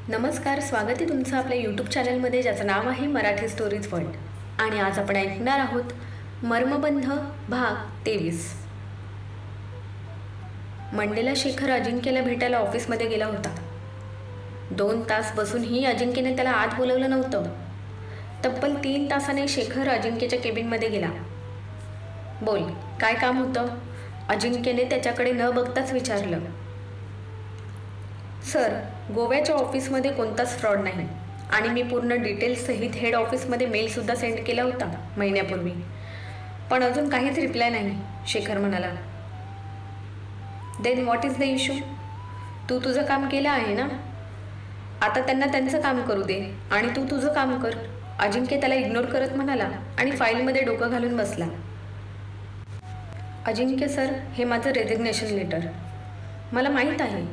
नमस्कार, स्वागत आहे तुमचं आपल्या यूट्यूब चॅनलमध्ये ज्याचं नाव आहे मराठी स्टोरीज वर्ल्ड। आणि आज आपण ऐकणार आहोत मर्मबंध भाग 23। मंडेला शेखर अजिंक्यला भेटायला ऑफिसमध्ये गेला होता। 2 तास बसूनही अजिंक्यने त्याला आत बोलवलं नव्हतं। तब्बल 3 तासाने शेखर अजिंक्यच्या केबिनमध्ये गेला। बोल, काय काम होतं? अजिंक्यने त्याच्याकडे न बघताच विचारलं। सर, गोव्याच्या ऑफिसमध्ये कोणताच फ्रॉड नाही आणि मी पूर्ण डिटेल्स सहित हेड ऑफिसमध्ये मेलसुद्धा सेंड केला होता महिन्यापूर्वी, पण अजून काहीच रिप्लाय नाही, शेखर म्हणाला। Then what is the issue? तू तुझं काम केलं आहे ना, आता त्यांना त्यांचं काम करू दे आणि तू तुझं काम कर, अजिंक्य त्याला इग्नोर करत म्हणाला आणि फाईलमध्ये डोकं घालून बसला। अजिंक्य सर, हे माझं रेझिग्नेशन लेटर। मला माहीत आहे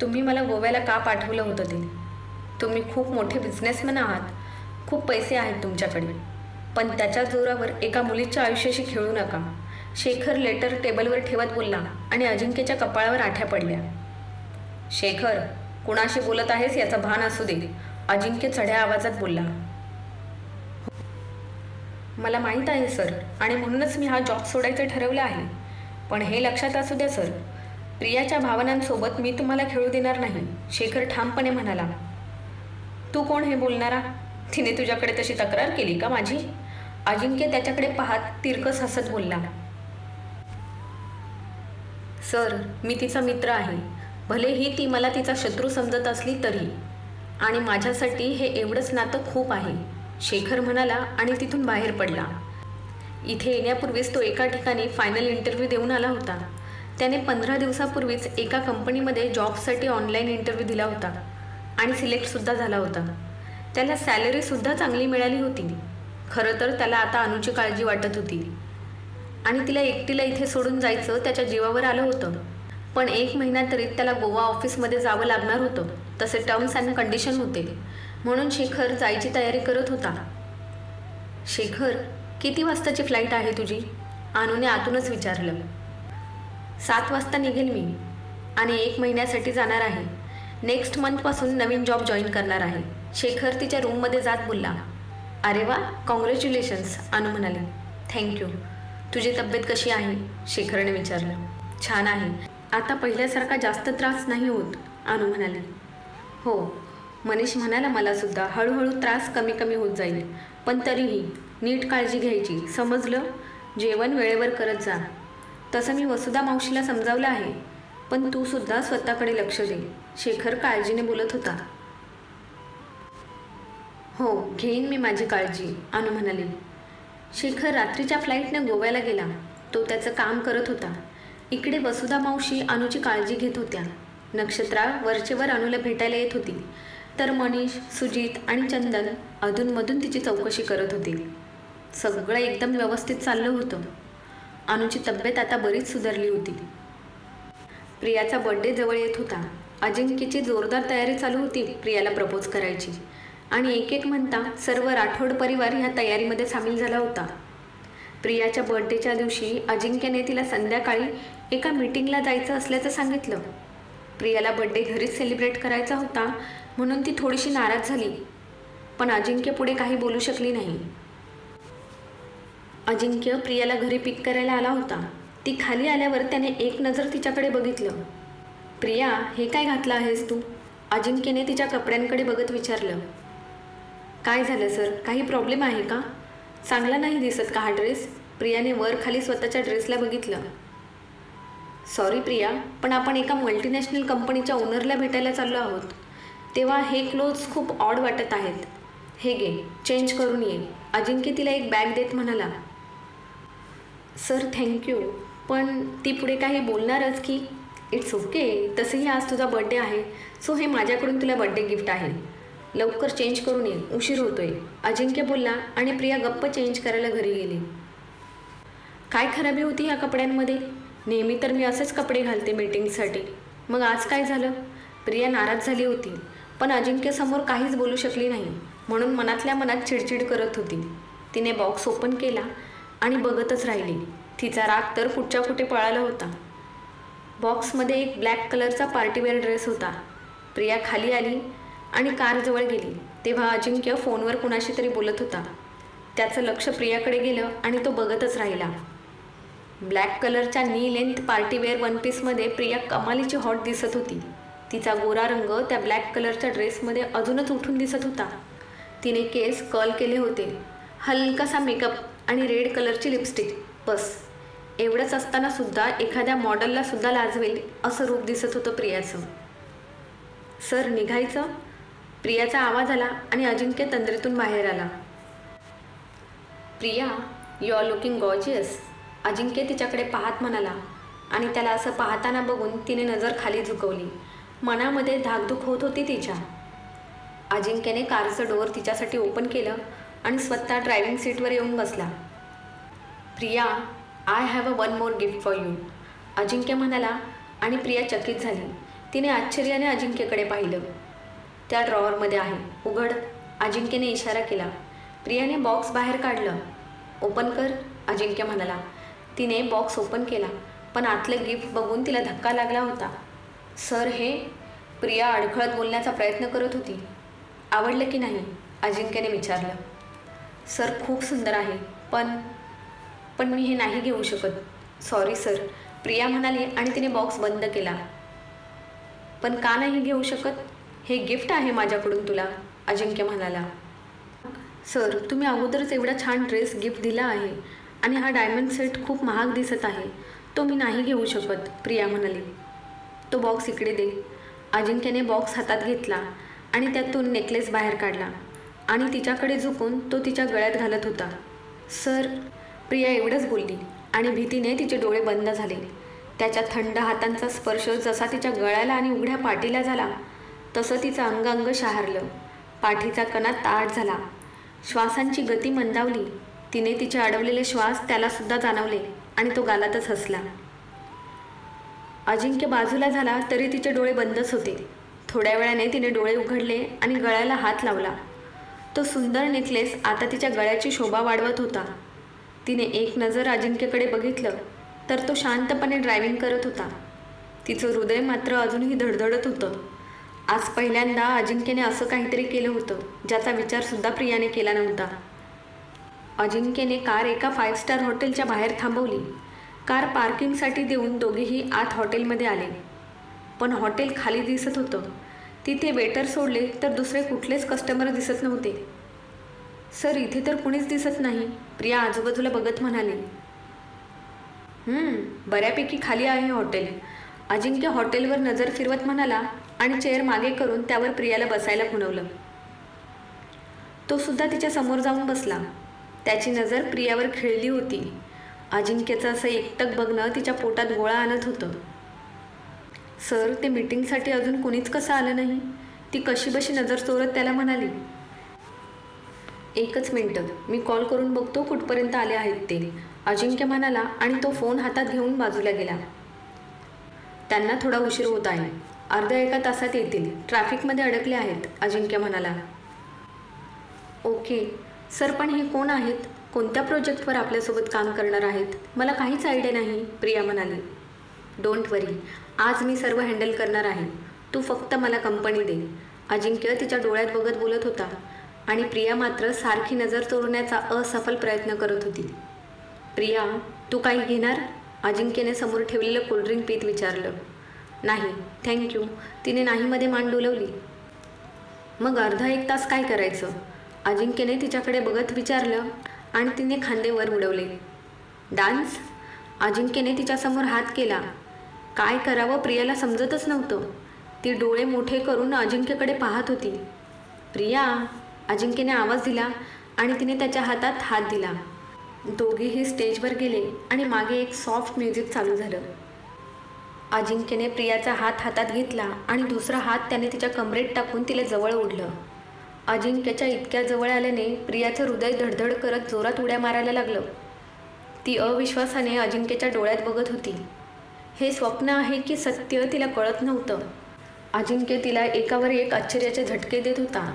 तुम्ही मला गोव्याला का पाठवलं होतं ते। तुम्ही खूप मोठे बिझनेसमॅन आहात, खूप पैसे आहेत तुमच्याकडे, पण त्याच्या जोरावर एका मुलीच्या आयुष्याशी खेळू नका। शेखर लेटर टेबलवर ठेवत बोलला आणि अजिंक्यच्या कपाळावर आठ्या पडल्या। शेखर, कुणाशी बोलत आहेस याचं भान असू दे, अजिंक्य चढ्या आवाजात बोलला। मला माहीत आहे सर, आणि म्हणूनच मी हा जॉब सोडायचं ठरवलं आहे, पण हे लक्षात असू द्या सर, प्रियाच्या भावनांसोबत मी तुम्हाला खेळू देणार नाही, शेखर ठामपणे म्हणाला। तू कोण हे बोलणारा? तिने तुझ्याकडे तशी तक्रार केली का माझी? अजिंक्य त्याच्याकडे पाहत तिरकस हसत बोलला। सर, मी तिचा मित्र आहे, भलेही ती मला तिचा शत्रू समजत असली तरी, आणि माझ्यासाठी हे एवढंच नातं खूप आहे, शेखर म्हणाला आणि तिथून बाहेर पडला। इथे येण्यापूर्वीच तो एका ठिकाणी फायनल इंटरव्ह्यू देऊन आला होता। त्याने 15 दिवसापूर्वीच एका कंपनीमध्ये जॉबसाठी ऑनलाईन इंटरव्ह्यू दिला होता आणि सिलेक्टसुद्धा झाला होता। त्याला सॅलरीसुद्धा चांगली मिळाली होती। खरं तर त्याला आता अनुची काळजी वाटत होती आणि तिला एकटीला इथे सोडून जायचं त्याच्या जीवावर आलं होतं, पण 1 महिना तरी त्याला गोवा ऑफिसमध्ये जावं लागणार होतं, तसे टर्म्स अँड कंडिशन होते, म्हणून शेखर जायची तयारी करत होता। शेखर, किती वाजताची फ्लाईट आहे तुझी? अनुने आतूनच विचारलं। 7 वाजता निघेल मी आणि 1 महिन्यासाठी जाणार आहे। नेक्स्ट मंथपासून नवीन जॉब जॉईन करणार आहे, शेखर तिच्या रूममध्ये जात बोलला। अरे वा, कॉंग्रॅच्युलेशन्स, अनु म्हणाली। थँक्यू। तुझी तब्येत कशी आहे? शेखरने विचारलं। छान आहे, आता पहिल्यासारखा जास्त त्रास नाही होत, अनु म्हणाली। हो, मनीष म्हणाला, मलासुद्धा हळूहळू त्रास कमी कमी होत जाईल, पण तरीही नीट काळजी घ्यायची, समजलं? जेवण वेळेवर करत जा। तसं मी वसुधा मावशीला समजावलं आहे, पण तू सुद्धा स्वतःकडे लक्ष दे, शेखर काळजीने बोलत होता। हो, घेईन मी माझी काळजी, अनु म्हणाली। शेखर रात्रीच्या फ्लाईटने गोव्याला गेला। तो त्याचं काम करत होता, इकडे वसुधा मावशी अनुची काळजी घेत होत्या। नक्षत्रा वरचेवर अनुला भेटायला येत होती, तर मनीष, सुजित आणि चंदन अधूनमधून तिची चौकशी करत होते। सगळं एकदम व्यवस्थित चाललं होतं। अनुची तब्येत आता बरीच सुधारली होती। प्रियाचा बर्थडे जवळ येत होता। अजिंक्यची जोरदार तयारी चालू होती प्रियाला प्रपोज करायची, आणि एक म्हणता सर्व राठोड परिवार ह्या तयारीमध्ये सामील झाला होता। प्रियाच्या बर्थडेच्या दिवशी अजिंक्यने तिला संध्याकाळी एका मीटिंगला जायचं असल्याचं सांगितलं। प्रियाला बर्थडे घरीच सेलिब्रेट करायचा होता, म्हणून ती थोडीशी नाराज झाली, पण अजिंक्य पुढे काही बोलू शकली नाही। अजिंक्य प्रियाला घरी पिक करायला आला होता। ती खाली आल्यावर त्याने एक नजर तिच्याकडे बघितलं। प्रिया, हे काय घातलं आहेस तू? अजिंक्यने तिच्या कपड्यांकडे बघत विचारलं। काय झालं सर, काही प्रॉब्लेम आहे का? चांगला नाही दिसत का हा ड्रेस? प्रियाने वर खाली स्वतःच्या ड्रेसला बघितलं। सॉरी प्रिया, पण आपण एका मल्टीनॅशनल कंपनीच्या ओनरला भेटायला चाललो आहोत, तेव्हा हे क्लोथ्स खूप ऑड वाटत आहेत। हे घे, चेंज करून ये, अजिंक्य तिला एक बॅग देत म्हणाला। सर थँक्यू, पण ती पुढे काही बोलणारच की? इट्स ओके, तसंही आज तुझा बर्थडे आहे, सो हे माझ्याकडून तुला बर्थडे गिफ्ट आहे, लवकर चेंज करून ये, उशीर होतोय, अजिंक्य बोलला आणि प्रिया गप्प चेंज करायला घरी गेली। काय खराबी होती ह्या कपड्यांमध्ये? नेहमी तर मी असेच कपडे घालते मीटिंगसाठी, मग आज काय झालं? प्रिया नाराज झाली होती, पण अजिंक्यसमोर काहीच बोलू शकली नाही, म्हणून मनातल्या मनात चिडचिड करत होती। तिने बॉक्स ओपन केला आणि बघतच राहिली। तिचा राग तर कुठच्या कुठे पळाला होता। बॉक्समध्ये एक ब्लॅक कलरचा पार्टीवेअर ड्रेस होता। प्रिया खाली आली आणि कारजवळ गेली तेव्हा अजिंक्य फोनवर कुणाशी तरी बोलत होता. त्याचं लक्ष प्रियाकडे गेलं आणि तो बघतच राहिला. ब्लॅक कलरच्या नी लेंथ पार्टीवेअर वन पीसमध्ये प्रिया कमालीची हॉट दिसत होती. तिचा गोरा रंग त्या ब्लॅक कलरच्या ड्रेसमध्ये अजूनच उठून दिसत होता. तिने केस कर्ल केले होते, हलकासा मेकअप आणि रेड कलरची लिपस्टिक. बस एवढंच असताना सुद्धा एखाद्या मॉडेलला सुद्धा लाजवेल असं रूप दिसत होतं प्रियाचं. सर निघायचं? प्रियाचा आवाज आला आणि अजिंक्य तंद्रीतून बाहेर आला. Priya, you are looking gorgeous, Ajinkya तिच्याकडे पाहत म्हणाला. आणि त्याला असं पाहताना बघून तिने नजर खाली झुकवली. मनामध्ये धाकधूक होत होती तिच्या. अजिंक्यने कारचं डोअर तिच्यासाठी ओपन केलं आणि स्वतः ड्रायव्हिंग सीटवर येऊन बसला. Priya, I have one more gift for you, Ajinkya म्हणाला. आणि प्रिया चकित झाली. तिने आश्चर्याने अजिंक्यकडे पाहिलं. त्या ड्रॉवरमध्ये आहे, उघड, अजिंक्यने इशारा केला. प्रियाने बॉक्स बाहेर काढलं. ओपन कर, अजिंक्य म्हणाला. तिने बॉक्स ओपन केला, पण आतलं गिफ्ट बघून तिला धक्का लागला होता. सर हे? प्रिया अडखळत बोलण्याचा प्रयत्न करत होती. आवडलं की नाही, अजिंक्यने विचारलं. सर खूप सुंदर आहे, पण मी हे नाही घेऊ शकत. सॉरी सर, प्रिया म्हणाली आणि तिने बॉक्स बंद केला. पण का नाही घेऊ शकत? हे गिफ्ट आहे माझ्याकडून तुला, अजिंक्य म्हणाला. सर तुम्ही अगोदरच एवढा छान ड्रेस गिफ्ट दिला आहे आणि हा डायमंड सेट खूप महाग दिसत आहे, तो मी नाही घेऊ शकत, प्रिया म्हणाली. तो बॉक्स इकडे दे. अजिंक्यने बॉक्स हातात घेतला आणि त्यातून नेकलेस बाहेर काढला आणि तिच्याकडे झुकून तो तिच्या गळ्यात घालत होता. सर, प्रिया एवढंच बोलली आणि भीतीने तिचे डोळे बंद झाले. त्याच्या थंड हातांचा स्पर्श जसा तिच्या गळ्याला आणि उघड्या पाठीला झाला तसं तिचं अंग शहारलं. पाठीचा कणा ताठ झाला. श्वासांची गती मंदावली. तिने तिचे अडवलेले श्वास त्यालासुद्धा जाणवले आणि तो गालातच हसला. अजिंक्य बाजूला झाला तरी तिचे डोळे बंदच होते. थोड्या वेळाने तिने डोळे उघडले आणि गळ्याला हात लावला. तो सुंदर नेकलेस आता तिच्या गळ्याची शोभा वाढवत होता. तिने एक नजर अजिंक्यकडे बघितलं तर तो शांतपणे ड्रायव्हिंग करत होता. तिचं हृदय मात्र अजूनही धडधडत होतं. आज पहिल्यांदा अजिंक्यने असं काहीतरी केलं होतं ज्याचा विचारसुद्धा प्रियाने केला नव्हता. अजिंक्यने कार एका 5 स्टार हॉटेलच्या बाहेर थांबवली. कार पार्किंगसाठी देऊन दोघेही आत हॉटेलमध्ये आले. पण हॉटेल खाली दिसत होतं. तिथे वेटर सोडले तर दुसरे कुठलेच कस्टमर दिसत नव्हते. सर इथे तर कुणीच दिसत नाही, प्रिया आजूबाजूला बघत म्हणाली. बऱ्यापैकी खाली आहे हॉटेल, अजिंक्य हॉटेलवर नजर फिरवत म्हणाला आणि चेअर मागे करून त्यावर प्रियाला बसायला खुणवलं. तो सुद्धा तिच्या समोर जाऊन बसला. त्याची नजर प्रियावर खिळली होती. अजिंक्यचं असं एकटक बघणं तिच्या पोटात गोळा आणत होतं. सर ते मीटिंगसाठी अजून कुणीच कसं आलं नाही, ती कशीबशी नजर चोरत त्याला म्हणाली. एकच मिनटं, मी कॉल करून बघतो कुठपर्यंत आले आहेत ते, अजिंक्य म्हणाला आणि तो फोन हातात घेऊन बाजूला गेला. त्यांना थोडा उशीर होत आहे, अर्ध्या एका तासात येतील, ट्रॅफिकमध्ये अडकले आहेत, अजिंक्य म्हणाला. ओके सर, पण हे कोण आहेत, कोणत्या प्रोजेक्टवर आपल्यासोबत काम करणार आहेत, मला काहीच आयडिया नाही, प्रिया म्हणाली. डोंट वरी, आज मी सर्व हँडल करणार आहे, तू फक्त मला कंपनी दे, अजिंक्य तिच्या डोळ्यात बघत बोलत होता आणि प्रिया मात्र सारखी नजर चोरण्याचा असफल प्रयत्न करत होती. प्रिया, तू काही घेणार, अजिंक्यने समोर ठेवलेलं कोल्ड्रिंक पीत विचारलं. नाही थँक्यू, तिने नाहीमध्ये मान डोलवली. मग अर्धा एक तास काय करायचं, अजिंक्यने तिच्याकडे बघत विचारलं आणि तिने खांदे वर उडवले. डान्स, अजिंक्यने तिच्यासमोर हात केला. काय करावं प्रियाला समजतच नव्हतं. ती डोळे मोठे करून अजिंक्यकडे पाहत होती. प्रिया, अजिंक्यने आवाज दिला आणि तिने त्याच्या हातात हात दिला. दोघेही स्टेजवर गेले आणि मागे एक सॉफ्ट म्युझिक चालू झालं. अजिंक्यने प्रियाचा हात हातात घेतला आणि दुसरा हात त्याने तिच्या कमरेत टाकून तिला जवळ ओढलं. अजिंक्यच्या इतक्या जवळ आल्याने प्रियाचं हृदय धडधड करत जोरात उड्या मारायला लागलं. ती अविश्वासाने अजिंक्यच्या डोळ्यात बघत होती. हे स्वप्न आहे की सत्य तिला कळत नव्हतं. अजिंक्य तिला एकावर एक आश्चर्याचे झटके देत होता.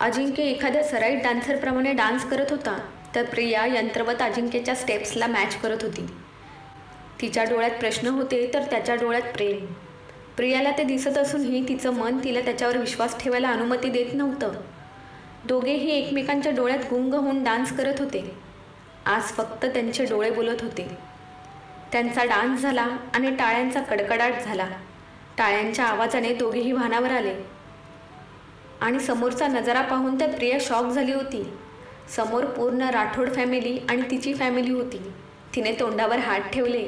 अजिंक्य एखाद्या सराईट डान्सरप्रमाणे डान्स करत होता तर प्रिया यंत्रवत अजिंक्यच्या स्टेप्सला मॅच करत होती. तिच्या डोळ्यात प्रश्न होते तर त्याच्या डोळ्यात प्रेम. प्रियाला ते दिसत असूनही तिचं मन तिला त्याच्यावर विश्वास ठेवायला अनुमती देत नव्हतं. दोघेही एकमेकांच्या डोळ्यात गुंग होऊन डान्स करत होते. आज फक्त त्यांचे डोळे बोलत होते. त्यांचा डान्स झाला आणि टाळ्यांचा कडकडाट झाला. टाळ्यांच्या आवाजाने दोघेही भानावर आले आणि समोरचा नजारा पाहून त्यात प्रिया शॉक झाली होती. समोर पूर्ण राठोड फॅमिली आणि तिची फॅमिली होती. तिने तोंडावर हात ठेवले.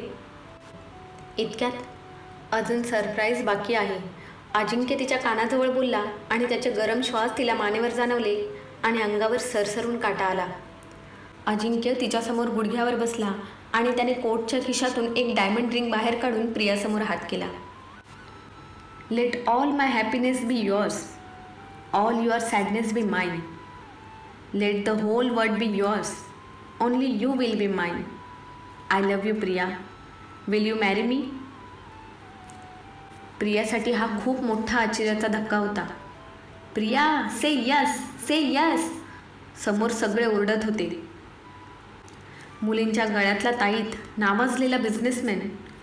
इतक्यात अजून सरप्राईज बाकी आहे. अजिंक्य तिच्या कानाजवळ बोलला आणि त्याचे गरम श्वास तिला मानेवर जाणवले आणि अंगावर सरसरून काटा आला. अजिंक्य तिच्यासमोर गुडघ्यावर बसला आणि त्याने कोटच्या खिशातून एक डायमंड रिंग बाहेर काढून प्रियासमोर हात केला. Let all my happiness be yours, all your sadness be mine. Let the whole world be yours, only you will be mine. I love you Priya, will you marry me. प्रियासाठी हा खूप मोठा आश्चर्याचा धक्का होता. Priya, say yes, say yes. समोर सगळे ओरडत होते. मुलींच्या गळ्यातला ताईत नावाजलेला बिझनेसमॅन,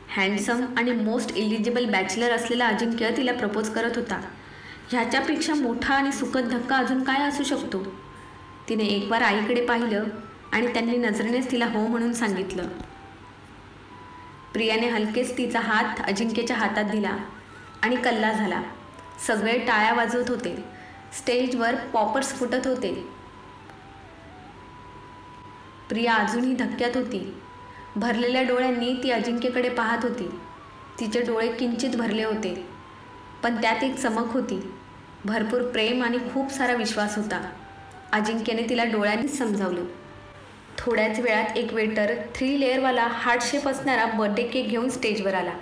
हँडसम आणि मोस्ट इलिजिबल बॅचलर असलेला अजिंक्य तिला प्रपोज करत होता. ह्याच्यापेक्षा मोठा आणि सुखद धक्का अजून काय असू शकतो. तिने एक बार आईकडे पाहिलं आणि त्यांनी नजरेनेच तिला हो म्हणून सांगितलं. प्रियाने हलकेच तिचा हात अजिंक्यच्या हातात दिला आणि कल्ला झाला. सगळे टाळ्या वाजवत होते. स्टेजवर पॉपर्स फुटत होते. प्रिया अजूनही धक्क्यात होती. भरलेल्या डोळ्यांनी ती अजिंक्यकडे पाहत होती. तिचे डोळे किंचित भरले होते, पण त्यात एक चमक होती. भरपूर प्रेम आणि खूप सारा विश्वास होता. अजिंक्यने तिला डोळ्यांनीच समजावलं. थोड्याच वेळात एक वेटर 3 लेअरवाला हार्ट शेप असणारा बर्थडे केक घेऊन स्टेजवर आला.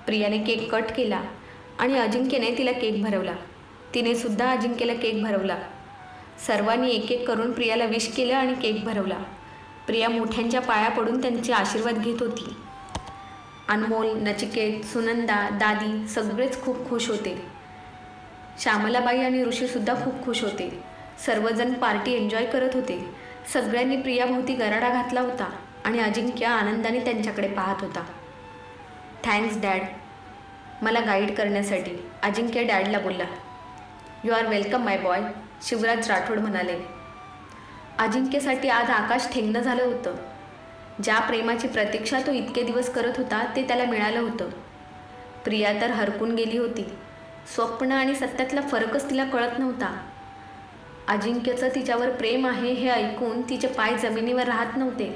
प्रियाने केक कट केला आणि अजिंक्यने तिला केक भरवला. तिने सुद्धा अजिंक्यला केक भरवला. सर्वांनी एक एक करून प्रियाला विश केलं आणि केक भरवला. प्रिया मोठ्यांच्या पाया पडून त्यांचे आशीर्वाद घेत होती. अनमोल, नचिकेत, सुनंदा, दादी सगळेच खूप खुश होते. श्यामलाबाई आणि ऋषीसुद्धा खूप खुश होते. सर्वजण पार्टी एन्जॉय करत होते. सगळ्यांनी प्रियाभोवती गराडा घातला होता आणि अजिंक्य आनंदाने त्यांच्याकडे पाहत होता. थँक्स डॅड, मला गाईड करण्यासाठी, अजिंक्य डॅडला बोलला. You are welcome my boy, Shivraj Rathod म्हणाले. अजिंक्यसाठी आज आकाश ठेंगणं झालं होतं. ज्या प्रेमाची प्रतीक्षा तो इतके दिवस करत होता ते त्याला मिळालं होतं. प्रिया तर हरकून गेली होती. स्वप्न आणि सत्यातला फरकच तिला कळत नव्हता. अजिंक्यचं तिच्यावर प्रेम आहे हे ऐकून तिचे पाय जमिनीवर राहत नव्हते.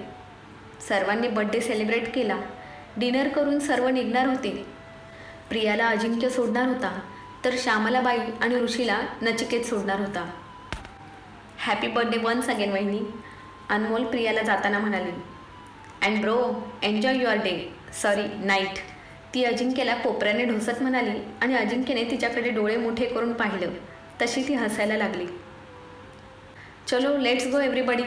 सर्वांनी बर्थडे सेलिब्रेट केला. डिनर करून सर्व निघणार होते. प्रियाला अजिंक्य सोडणार होता, तर श्यामलाबाई आणि ऋषीला नचिकेत सोडणार होता. हॅपी बर्थडे वन्स अगेन वहिनी, अनमोल प्रियाला जाताना म्हणाली. And bro, enjoy your day, sorry night, ती अजिंक्यला कोपऱ्याने ढोसत म्हणाली आणि अजिंक्यने तिच्याकडे डोळे मोठे करून पाहिलं. तशी ती हसायला लागली. चलो लेट्स गो एव्हरीबडी,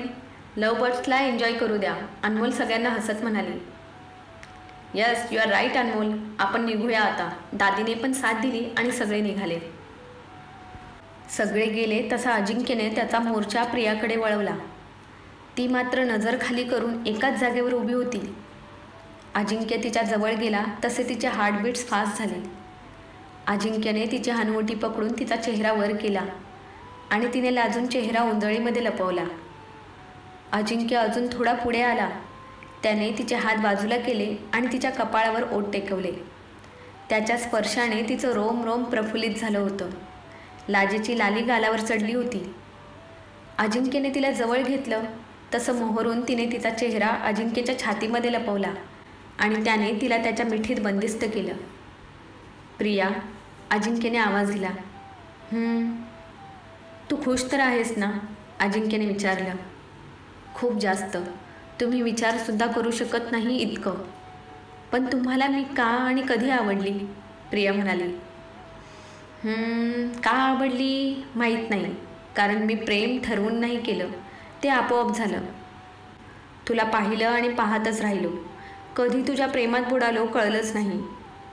लव बर्ड्सला एन्जॉय करू द्या, अनमोल सगळ्यांना हसत म्हणाली. Yes, you are right Anmol, आपण निघूया आता. दादीने पण साथ दिली आणि सगळे निघाले. सगळे गेले तसा अजिंक्यने त्याचा मोर्चा प्रियाकडे वळवला. ती मात्र नजर खाली करून एकाच जागेवर उभी होती. अजिंक्य तिच्या जवळ गेला तसे तिचे हार्टबीट्स फास्ट झाले. अजिंक्यने तिची हनुवटी पकडून तिचा चेहरा वर केला आणि तिने लाजून चेहरा उंजळीमध्ये लपवला. अजिंक्य अजून थोडा पुढे आला. त्याने तिचे हात बाजूला केले आणि तिच्या कपाळावर ओठ टेकवले. त्याच्या स्पर्शाने तिचं रोम रोम प्रफुल्लित झालं होतं. लाजेची लाली गालावर चढली होती. अजिंक्यने तिला जवळ घेतलं तसं मोहरून तिने तिचा चेहरा अजिंक्यच्या छातीमध्ये लपवला आणि त्याने तिला त्याच्या मिठीत बंदिस्त केलं. प्रिया, अजिंक्यने आवाज दिला. तू खुश तर आहेस ना, अजिंक्यने विचारलं. खूप जास्त, तुम्ही विचारसुद्धा करू शकत नाही इतकं. पण तुम्हाला मी का आणि कधी आवडली, प्रिया म्हणाली. का आवडली माहीत नाही, कारण मी प्रेम ठरवून नाही केलं, ते आपोआप झालं. तुला पाहिलं आणि पाहतच राहिलो. कधी तुझ्या प्रेमात बुडालो कळलंच नाही,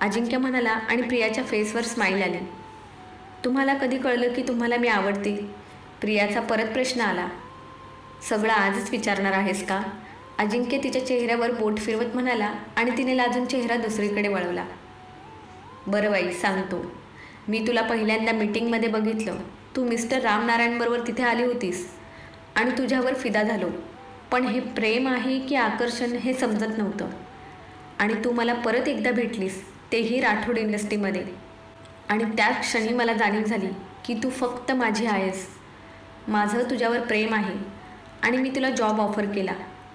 अजिंक्य म्हणाला आणि प्रियाच्या फेसवर स्माईल आली. तुम्हाला कधी कळलं की तुम्हाला मी आवडते, प्रियाचा परत प्रश्न आला. सगळं आजच विचारणार आहेस का, अजिंक्य तिच्या चेहऱ्यावर बोट फिरवत म्हणाला आणि तिने लाजून चेहरा दुसरीकडे वळवला. बरं बाई, सांगतो. मी तुला पहिल्यांदा मीटिंगमध्ये बघितलं. तू मिस्टर रामनारायणबरोबर तिथे आली होतीस आणि तुझ्यावर फिदा झालो. पण हे प्रेम आहे की आकर्षण हे समजत नव्हतं. आणि तू मला परत एकदा भेटलीस, तेही राठोड इंडस्ट्रीमध्ये. आणि त्याच क्षणी मला जाणीव झाली की तू फक्त माझी आहेस. माझं तुझ्यावर प्रेम आहे आणि मी तुला जॉब ऑफर केला,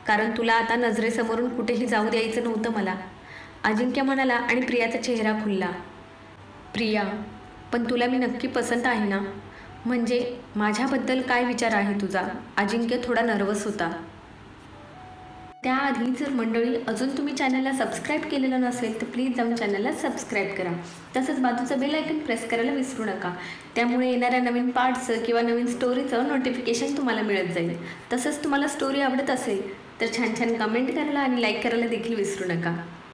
कारण तुला आता नजरेसमोरून कुठेही जाऊ द्यायचं नव्हतं मला. अजिंक्य म्हणाला आणि प्रियाचा चेहरा खुलला. प्रिया, पण तुला मी नक्की पसंत आहे ना? म्हणजे माझ्याबद्दल काय विचार आहे तुझा? अजिंक्य थोडा नर्वस होता. त्याआधी जर मंडळी अजून तुम्ही चॅनलला सबस्क्राईब केलेलं नसेल तर प्लीज जाऊन चॅनलला सबस्क्राईब करा. तसंच बाजूचं बेल आयकन प्रेस करायला विसरू नका. त्यामुळे येणाऱ्या नवीन पार्ट्सचं किंवा नवीन स्टोरीचं नोटिफिकेशन तुम्हाला मिळत जाईल. तसंच तुम्हाला स्टोरी आवडत असेल तर छान छान कमेंट करायला आणि लाईक करायला देखील विसरू नका.